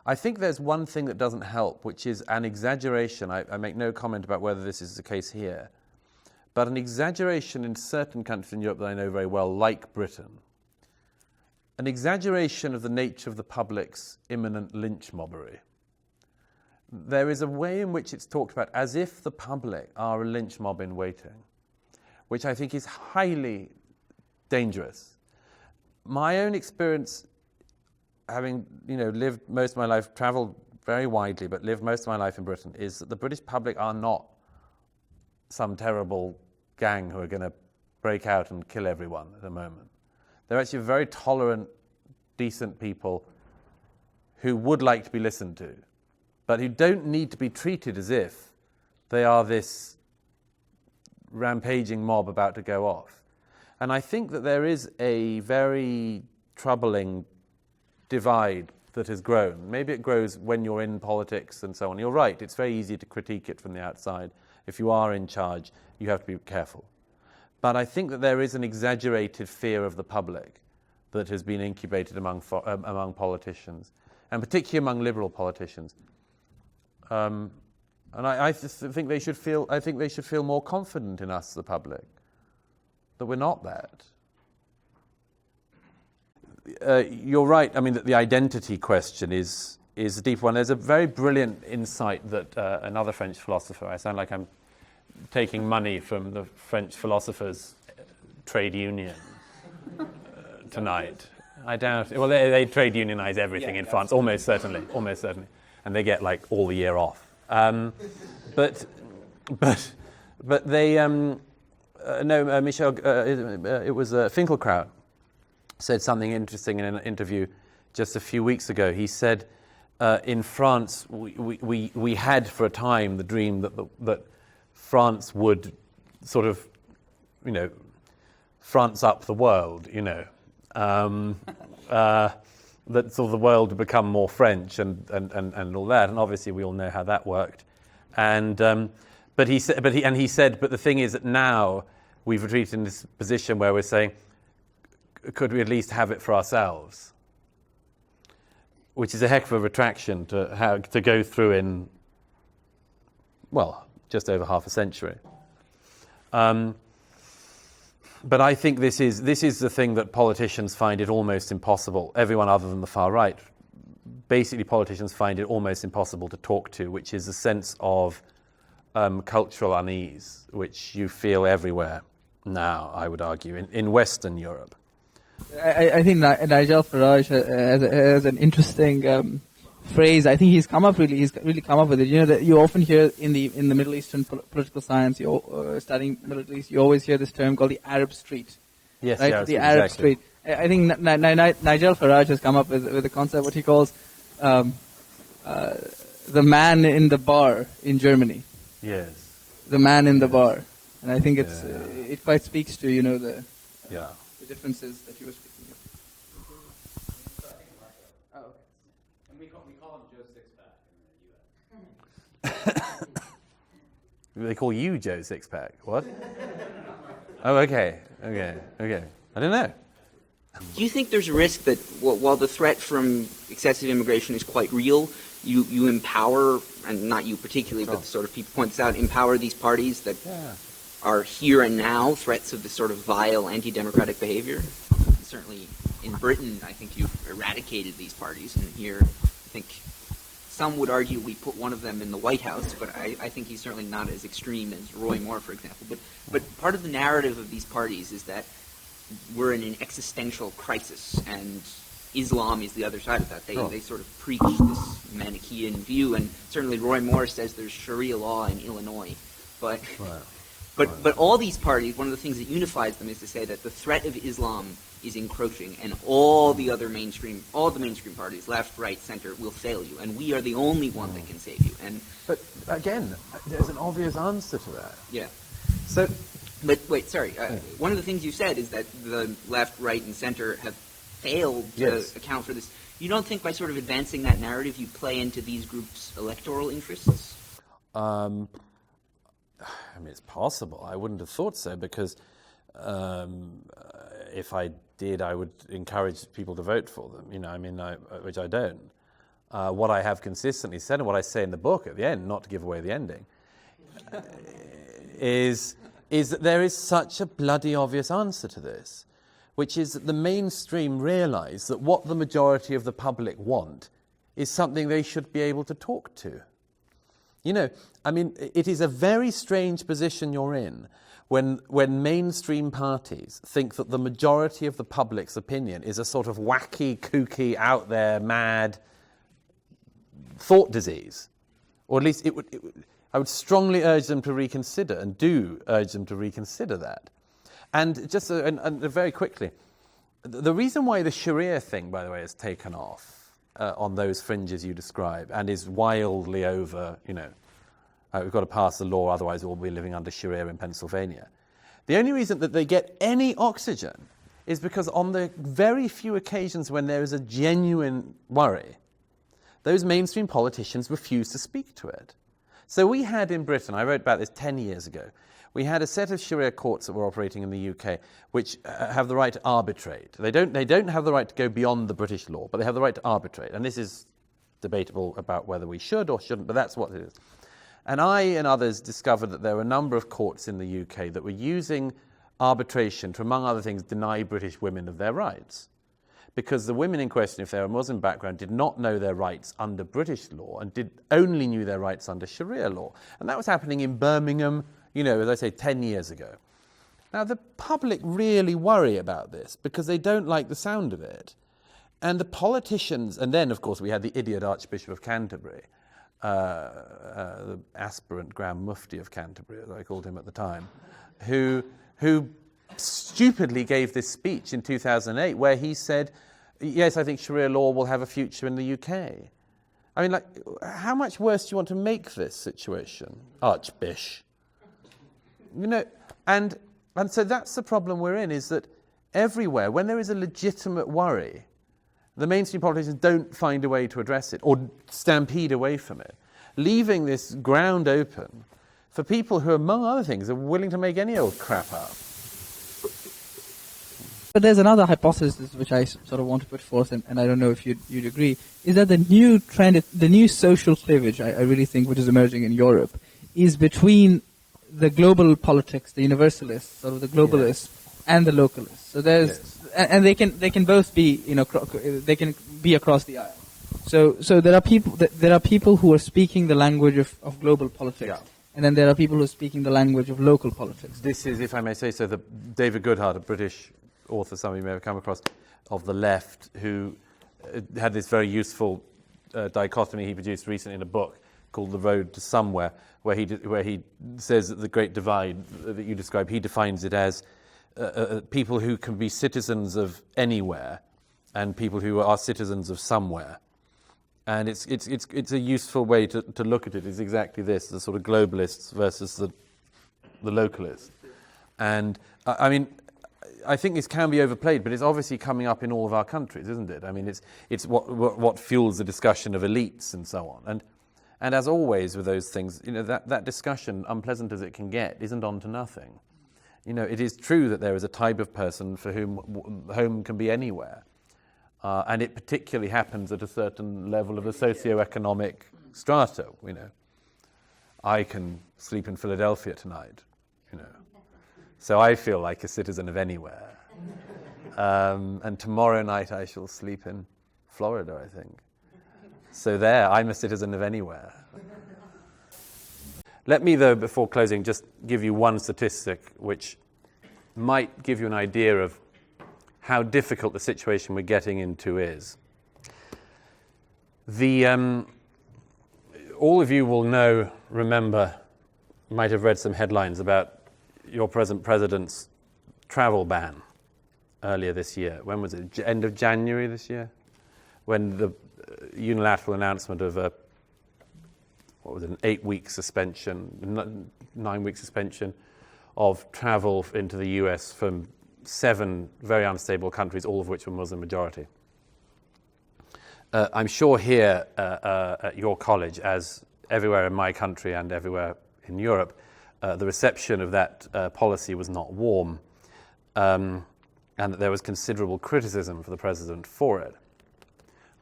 I think there's one thing that doesn't help, which is an exaggeration. I make no comment about whether this is the case here, but an exaggeration in certain countries in Europe that I know very well, like Britain, an exaggeration of the nature of the public's imminent lynch mobbery. There is a way in which it's talked about as if the public are a lynch mob in waiting, which I think is highly dangerous. My own experience, having lived most of my life, travelled very widely, but lived most of my life in Britain, is that the British public are not some terrible gang who are going to break out and kill everyone at the moment. They're actually very tolerant, decent people who would like to be listened to, but who don't need to be treated as if they are this rampaging mob about to go off. And I think that there is a very troubling divide that has grown. Maybe it grows when you're in politics and so on. You're right, it's very easy to critique it from the outside. If you are in charge, you have to be careful. But I think that there is an exaggerated fear of the public that has been incubated among politicians, and particularly among liberal politicians. And I think they should feel. I think they should feel more confident in us, the public, that we're not that. You're right. I mean, that the identity question is a deep one. There's a very brilliant insight that another French philosopher. I sound like I'm taking money from the French philosophers' trade union tonight. I doubt. Well, they trade unionize everything in France, almost certainly, and they get like all the year off. But they Michel. It was Finkelkraut said something interesting in an interview just a few weeks ago. He said, in France, we had for a time the dream that France would sort of, France up the world, that sort of the world would become more French and all that. And obviously we all know how that worked. And but he said, but the thing is that now we've retreated in this position where we're saying, could we at least have it for ourselves? Which is a heck of a retraction to go through in, well, just over half a century. But I think this is the thing that politicians find it almost impossible, everyone other than the far right. Basically, politicians find it almost impossible to talk to, which is a sense of cultural unease, which you feel everywhere now, I would argue, in Western Europe. I think Nigel Farage has an interesting phrase. I think he's really come up with it. That you often hear in the Middle Eastern political science, you're studying Middle East, you always hear this term called the Arab Street. Yes, right? The Arab Street. I think Nigel Farage has come up with a concept, what he calls the man in the bar in Germany. Yes. The man in the bar. And I think it quite speaks to, the differences that you were speaking of. Oh, okay. And we call him Joe Sixpack in the U.S. They call you Joe Sixpack. What? Oh, okay. I don't know. Do you think there's a risk that while the threat from excessive immigration is quite real, you empower, and not you particularly, but the sort of people point this out, empower these parties that are here and now threats of this sort of vile anti-democratic behavior? Certainly in Britain, I think you've eradicated these parties, and here I think some would argue we put one of them in the White House, but I think he's certainly not as extreme as Roy Moore, for example. But part of the narrative of these parties is that we're in an existential crisis, and Islam is the other side of that. They sort of preach this Manichaean view, and certainly Roy Moore says there's Sharia law in Illinois. But all these parties, one of the things that unifies them is to say that the threat of Islam is encroaching, and all the mainstream parties, left, right, center, will fail you, and we are the only one that can save you. But again, there's an obvious answer to that. Yeah. So. But wait, sorry. One of the things you said is that the left, right, and center have failed to account for this. You don't think by sort of advancing that narrative you play into these groups' electoral interests? I mean, it's possible. I wouldn't have thought so, because if I did, I would encourage people to vote for them. Which I don't. what I have consistently said and what I say in the book at the end, not to give away the ending, is that there is such a bloody obvious answer to this, which is that the mainstream realise that what the majority of the public want is something they should be able to talk to. You know, I mean, it is a very strange position you're in when mainstream parties think that the majority of the public's opinion is a sort of wacky, kooky, out there, mad thought disease. Or at least I would strongly urge them to reconsider, and do urge them to reconsider that. And just very quickly, the reason why the Sharia thing, by the way, has taken off on those fringes you describe and is wildly over, you know, we've got to pass the law, otherwise we'll be living under Sharia in Pennsylvania. The only reason that they get any oxygen is because on the very few occasions when there is a genuine worry, those mainstream politicians refuse to speak to it. So we had in Britain, I wrote about this 10 years ago, we had a set of Sharia courts that were operating in the UK which have the right to arbitrate. They don't have the right to go beyond the British law, but they have the right to arbitrate. And this is debatable about whether we should or shouldn't, but that's what it is. And I and others discovered that there were a number of courts in the UK that were using arbitration to, among other things, deny British women of their rights. Because the women in question, if they were a Muslim background, did not know their rights under British law and only knew their rights under Sharia law. And that was happening in Birmingham, you know, as I say, 10 years ago. Now, the public really worry about this because they don't like the sound of it. And the politicians, and then, of course, we had the idiot Archbishop of Canterbury, the aspirant Grand Mufti of Canterbury, as I called him at the time, who stupidly gave this speech in 2008 where he said, yes, I think Sharia law will have a future in the UK. I mean, like, how much worse do you want to make this situation, Archbishop? You know, and so that's the problem we're in, is that everywhere, when there is a legitimate worry, the mainstream politicians don't find a way to address it or stampede away from it, leaving this ground open for people who, among other things, are willing to make any old crap up. But there's another hypothesis which I sort of want to put forth, and I don't know if you'd agree, is that the new trend, the new social cleavage, I really think, which is emerging in Europe, is between the global politics, the universalists, sort of the globalists, and the localists. So there's, and they can both be, you know, they can be across the aisle. So there are people who are speaking the language of global politics, and then there are people who are speaking the language of local politics. This is, if I may say so, the David Goodhart, a British author, some of you may have come across, of the left, who had this very useful dichotomy he produced recently in a book called The Road to Somewhere, where he says that the Great Divide that you describe, he defines it as people who can be citizens of anywhere and people who are citizens of somewhere. And it's a useful way to look at it, is exactly this, the sort of globalists versus the localists. And I mean, I think this can be overplayed, but it's obviously coming up in all of our countries, isn't it? I mean, it's what fuels the discussion of elites and so on. And as always with those things, you know, that discussion, unpleasant as it can get, isn't on to nothing. You know, it is true that there is a type of person for whom home can be anywhere. And it particularly happens at a certain level of the socioeconomic strata, you know. I can sleep in Philadelphia tonight, you know. So I feel like a citizen of anywhere. And tomorrow night I shall sleep in Florida, I think. So there, I'm a citizen of anywhere. Let me, though, before closing, just give you one statistic which might give you an idea of how difficult the situation we're getting into is. All of you will remember, might have read some headlines about your present president's travel ban earlier this year. When was it? End of January this year? When the unilateral announcement of an 8-week suspension, 9-week suspension of travel into the US from 7 very unstable countries, all of which were Muslim majority. I'm sure here at your college, as everywhere in my country and everywhere in Europe, the reception of that policy was not warm, and that there was considerable criticism for the president for it.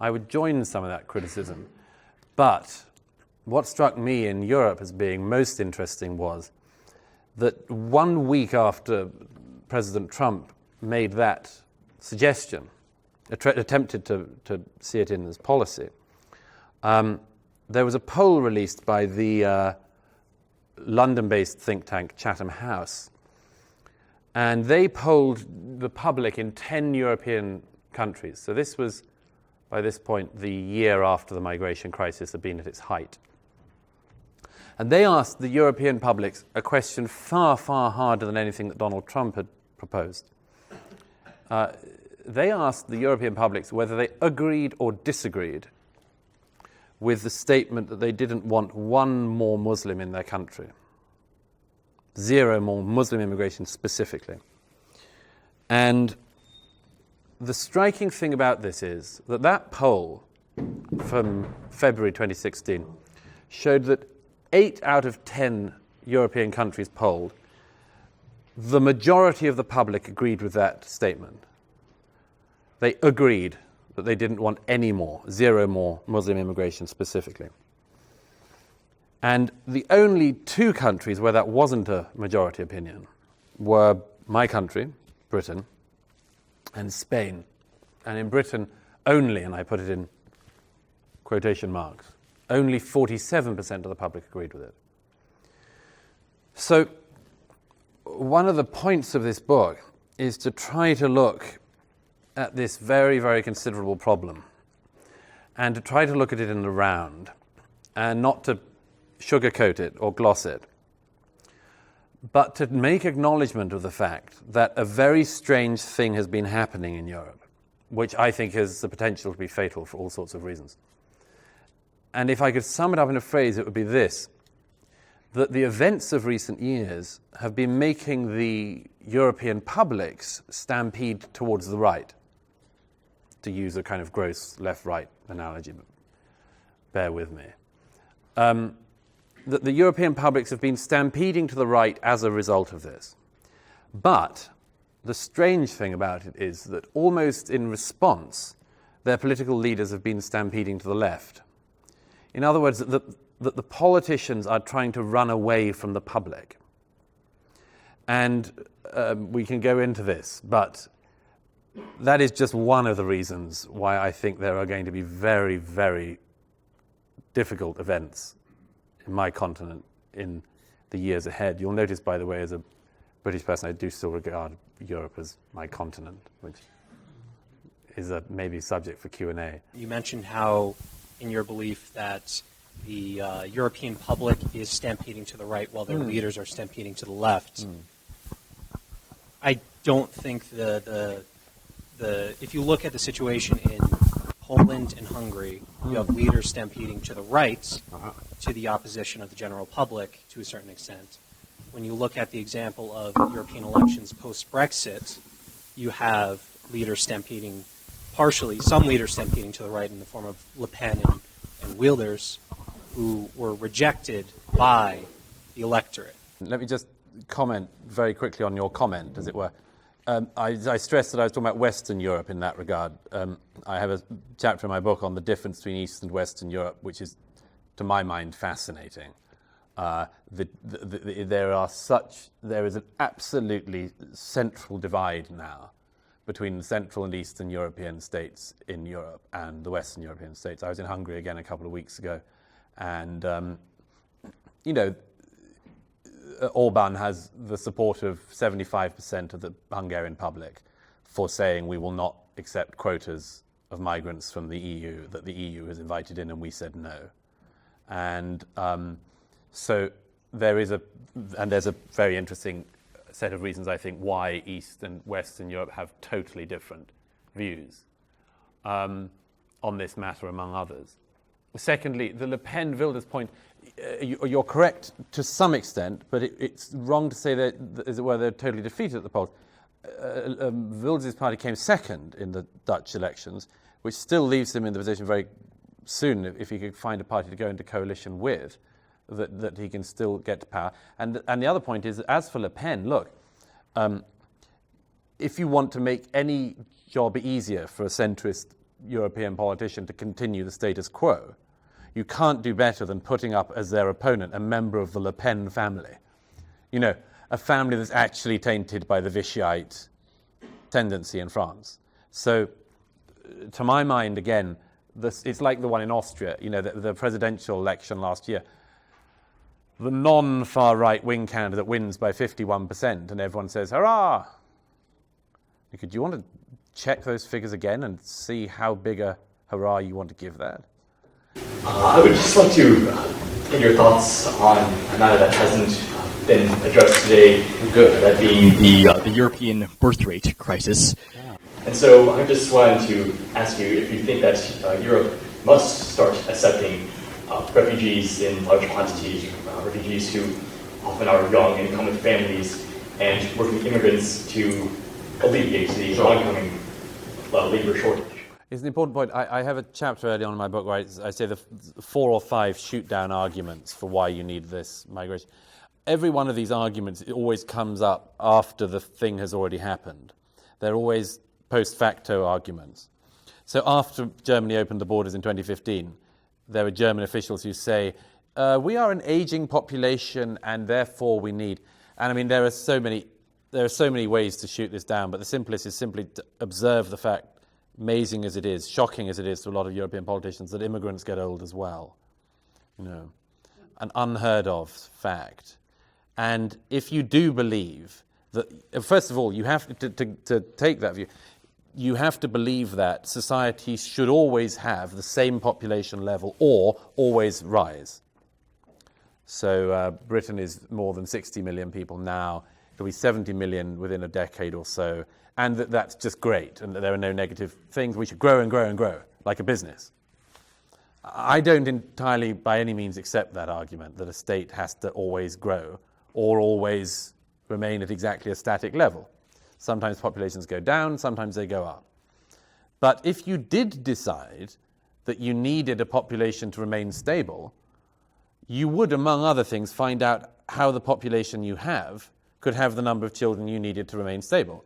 I would join some of that criticism. But what struck me in Europe as being most interesting was that 1 week after President Trump made that suggestion, attempted to see it in as policy, there was a poll released by the London-based think tank Chatham House, and they polled the public in 10 European countries. So this was, by this point, the year after the migration crisis had been at its height. And they asked the European publics a question far, far harder than anything that Donald Trump had proposed. They asked the European publics whether they agreed or disagreed with the statement that they didn't want one more Muslim in their country. 0 more Muslim immigration specifically. And the striking thing about this is that that poll from February 2016 showed that 8 out of 10 European countries polled, the majority of the public agreed with that statement. They agreed that they didn't want any more, 0 more Muslim immigration specifically. And the only 2 countries where that wasn't a majority opinion were my country, Britain, and Spain. And in Britain only, and I put it in quotation marks, only 47% of the public agreed with it. So one of the points of this book is to try to look at this very, very considerable problem and to try to look at it in the round and not to sugarcoat it or gloss it, but to make acknowledgement of the fact that a very strange thing has been happening in Europe, which I think has the potential to be fatal for all sorts of reasons. And if I could sum it up in a phrase, it would be this: that the events of recent years have been making the European publics stampede towards the right, to use a kind of gross left-right analogy, but bear with me. That the European publics have been stampeding to the right as a result of this. But the strange thing about it is that almost in response, their political leaders have been stampeding to the left. In other words, that the politicians are trying to run away from the public. And we can go into this, but that is just one of the reasons why I think there are going to be very, very difficult events in my continent in the years ahead. You'll notice, by the way, as a British person, I do still regard Europe as my continent, which is a maybe subject for Q&A. You mentioned how, in your belief, that the European public is stampeding to the right while their leaders are stampeding to the left. I don't think if you look at the situation in Poland and Hungary, you have leaders stampeding to the right to the opposition of the general public to a certain extent. When you look at the example of European elections post-Brexit, you have leaders stampeding partially, some leaders stampeding to the right in the form of Le Pen and Wilders, who were rejected by the electorate. Let me just comment very quickly on your comment, as it were. I stressed that I was talking about Western Europe in that regard. I have a chapter in my book on the difference between East and Western Europe, which is, to my mind, fascinating. There is an absolutely central divide now between the Central and Eastern European states in Europe and the Western European states. I was in Hungary again a couple of weeks ago, and Orban has the support of 75% of the Hungarian public for saying we will not accept quotas of migrants from the EU that the EU has invited in, and we said no. And so there's a very interesting set of reasons, I think, why East and Western Europe have totally different views on this matter, among others. Secondly, the Le Pen-Wilders point, you're correct to some extent, but it's wrong to say that, as it were, they're totally defeated at the polls. Wilders' party came second in the Dutch elections, which still leaves him in the position very soon, if he could find a party to go into coalition with, that he can still get to power. And the other point is, as for Le Pen, look, if you want to make any job easier for a centrist European politician to continue the status quo, you can't do better than putting up as their opponent a member of the Le Pen family. You know, a family that's actually tainted by the Vichyite tendency in France. So, to my mind, again, it's like the one in Austria, you know, the presidential election last year. The non-far right-wing candidate wins by 51%, and everyone says, hurrah! Do you want to check those figures again and see how big a hurrah you want to give that? I would just like to get your thoughts on a matter that hasn't been addressed today. Good. That being the European birth rate crisis. Yeah. And so I just wanted to ask you if you think that Europe must start accepting refugees in large quantities, refugees who often are young and come with families, and working immigrants to alleviate the oncoming labor shortage. It's an important point. I have a chapter early on in my book where I say the 4 or 5 shoot-down arguments for why you need this migration. Every one of these arguments, it always comes up after the thing has already happened. They're always post-facto arguments. So after Germany opened the borders in 2015, there were German officials who say, we are an aging population and therefore we need... And I mean, there are so many ways to shoot this down, but the simplest is simply to observe the fact, amazing as it is, shocking as it is to a lot of European politicians, that immigrants get old as well. You know, an unheard of fact. And if you do believe that, first of all, you have to take that view, you have to believe that society should always have the same population level or always rise. So Britain is more than 60 million people now. It'll be 70 million within a decade or so. And that's just great, and that there are no negative things. We should grow and grow and grow, like a business. I don't entirely, by any means, accept that argument, that a state has to always grow or always remain at exactly a static level. Sometimes populations go down, sometimes they go up. But if you did decide that you needed a population to remain stable, you would, among other things, find out how the population you have could have the number of children you needed to remain stable.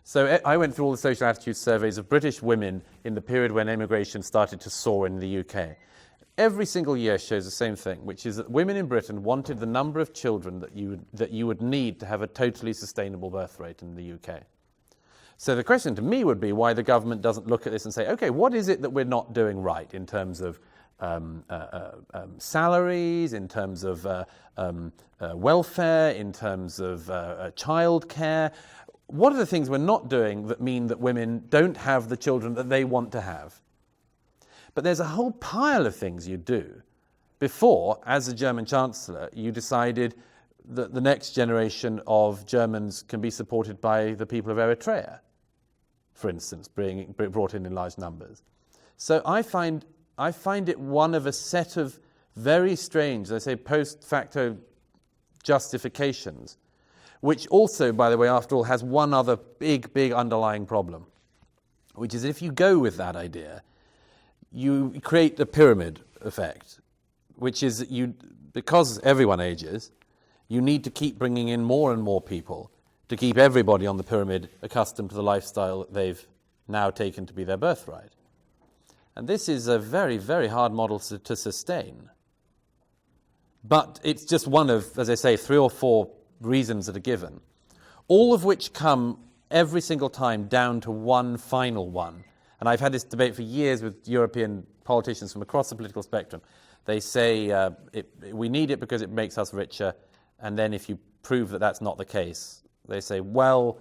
So I went through all the social attitude surveys of British women in the period when immigration started to soar in the UK. Every single year shows the same thing, which is that women in Britain wanted the number of children that you would need to have a totally sustainable birth rate in the UK. So the question to me would be why the government doesn't look at this and say, okay, what is it that we're not doing right in terms of salaries, in terms of welfare, in terms of childcare? What are the things we're not doing that mean that women don't have the children that they want to have? But there's a whole pile of things you do before, as a German Chancellor, you decided that the next generation of Germans can be supported by the people of Eritrea, for instance, being brought in large numbers. So I find it one of a set of very strange, as I say, post-facto justifications, which also, by the way, after all, has one other big, big underlying problem, which is if you go with that idea, you create a pyramid effect, which is that because everyone ages, you need to keep bringing in more and more people to keep everybody on the pyramid accustomed to the lifestyle that they've now taken to be their birthright. And this is a very, very hard model to sustain. But it's just one of, as I say, 3 or 4 reasons that are given, all of which come every single time down to one final one. And I've had this debate for years with European politicians from across the political spectrum. They say we need it because it makes us richer, and then if you prove that that's not the case, they say, well,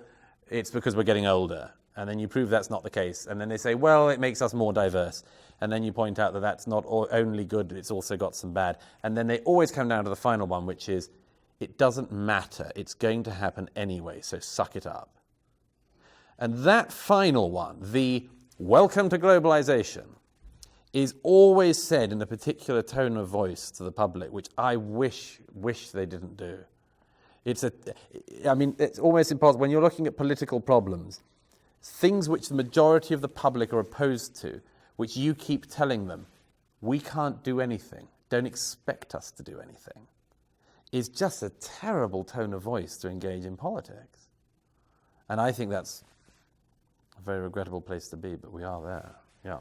it's because we're getting older. And then you prove that's not the case. And then they say, well, it makes us more diverse. And then you point out that that's not only good, it's also got some bad. And then they always come down to the final one, which is, it doesn't matter. It's going to happen anyway, so suck it up. And that final one, the welcome to globalization, is always said in a particular tone of voice to the public, which I wish they didn't do. It's almost impossible. When you're looking at political problems, things which the majority of the public are opposed to, which you keep telling them, we can't do anything, don't expect us to do anything, is just a terrible tone of voice to engage in politics. And I think that's a very regrettable place to be, but we are there. Yeah.